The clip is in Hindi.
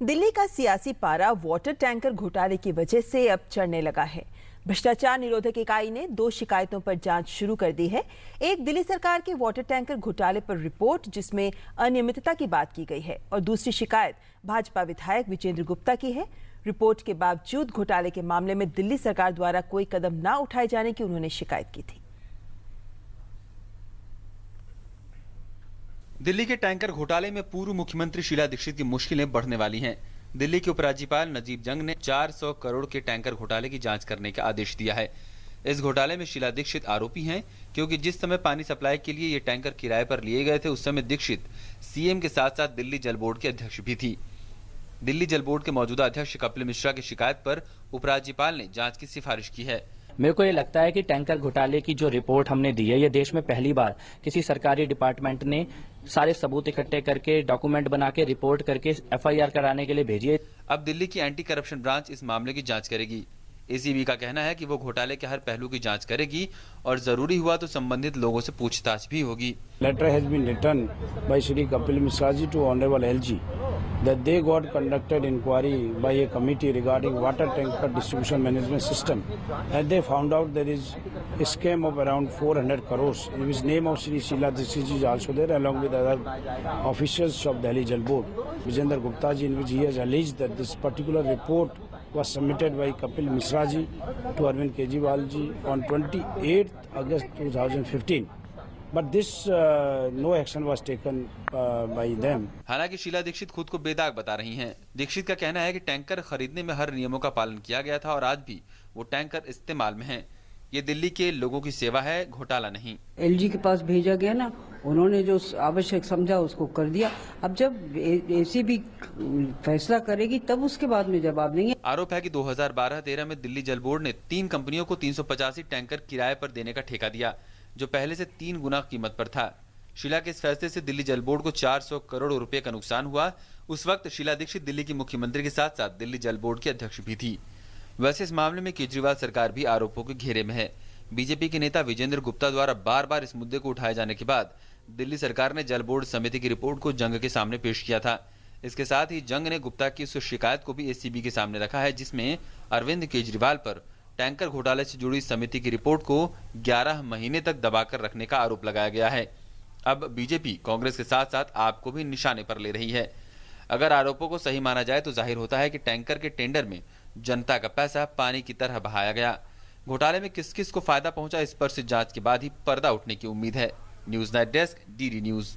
दिल्ली का सियासी पारा वाटर टैंकर घोटाले की वजह से अब चढ़ने लगा है। भ्रष्टाचार निरोधक इकाई ने 2 शिकायतों पर जांच शुरू कर दी है। एक दिल्ली सरकार के वाटर टैंकर घोटाले पर रिपोर्ट जिसमें अनियमितता की बात की गई है और दूसरी शिकायत भाजपा विधायक विजेंद्र गुप्ता की है। रिपोर्ट के बावजूद घोटाले के मामले में दिल्ली सरकार द्वारा कोई कदम न उठाए जाने की उन्होंने शिकायत की थी। दिल्ली के टैंकर घोटाले में पूर्व मुख्यमंत्री शीला दीक्षित की मुश्किलें बढ़ने वाली हैं। दिल्ली के उपराज्यपाल नजीब जंग ने 400 करोड़ के टैंकर घोटाले की जांच करने का आदेश दिया है। इस घोटाले में शीला दीक्षित आरोपी हैं, क्योंकि जिस समय पानी सप्लाई के लिए ये टैंकर किराए पर लिए गए थे उस समय दीक्षित सीएम के साथ साथ दिल्ली जल बोर्ड के अध्यक्ष भी थी। दिल्ली जल बोर्ड के मौजूदा अध्यक्ष कपिल मिश्रा की शिकायत पर उपराज्यपाल ने जांच की सिफारिश की है। मेरे को ये लगता है कि टैंकर घोटाले की जो रिपोर्ट हमने दी है, ये देश में पहली बार किसी सरकारी डिपार्टमेंट ने सारे सबूत इकट्ठे करके डॉक्यूमेंट बना के रिपोर्ट करके एफआईआर कराने के लिए भेजी है। अब दिल्ली की एंटी करप्शन ब्रांच इस मामले की जांच करेगी। एसीबी का कहना है कि वो घोटाले के हर पहलू की जांच करेगी और जरूरी हुआ तो संबंधित लोगों से पूछताछ भी होगी। Letter has been written by Shri Kapil Mishra ji to honourable LG that they got conducted inquiry by a committee regarding water tanker distribution management system, and they found out there is a scam of around 400 crores in which name of Shri Sheila Dikshit is also there along with other officials of Delhi Jal Board. Vijender Gupta ji, in which he has alleged that this particular report was submitted by Kapil Mishra ji to Arvind Kejriwal ji on 28th August 2015. But this no action was taken by them. हालांकि शीला दीक्षित खुद को बेदाग बता रही हैं। दीक्षित का कहना है कि टैंकर खरीदने में हर नियमों का पालन किया गया था और आज भी वो टैंकर इस्तेमाल में हैं। ये दिल्ली के लोगों की सेवा है, घोटाला नहीं। एलजी के पास भेजा गया ना, उन्होंने जो आवश्यक समझा उसको कर दिया। अब जब एसीबी फैसला करेगी तब उसके बाद में जवाब देंगे। आरोप है कि 2012-13 में दिल्ली जल बोर्ड ने 3 कंपनियों को 385 टैंकर किराए पर देने का ठेका दिया, जो पहले से 3 गुना कीमत पर था। शीला के इस फैसले से दिल्ली जल बोर्ड को 400 करोड़ रुपए का नुकसान हुआ। उस वक्त शीला दीक्षित दिल्ली की मुख्यमंत्री के साथ साथ दिल्ली जल बोर्ड की अध्यक्ष भी थी। वैसे इस मामले में केजरीवाल सरकार भी आरोपों के घेरे में है। बीजेपी के नेता विजेंद्र गुप्ता द्वारा बार बार इस मुद्दे को उठाए जाने के बाद दिल्ली सरकार ने जल बोर्ड समिति की रिपोर्ट को जंग के सामने पेश किया था। इसके साथ ही जंग ने गुप्ता की उस शिकायत को भी एसीबी के सामने रखा है, जिसमें अरविंद केजरीवाल पर टैंकर घोटाले से जुड़ी समिति की रिपोर्ट को 11 महीने तक दबाकर रखने का आरोप लगाया गया है। अब बीजेपी कांग्रेस के साथ साथ आप को भी निशाने पर ले रही है। अगर आरोपों को सही माना जाए तो जाहिर होता है कि टैंकर के टेंडर में जनता का पैसा पानी की तरह बहाया गया। घोटाले में किस किस को फायदा पहुंचा, इस पर से जांच के बाद ही पर्दा उठने की उम्मीद है। News night desk, DD news.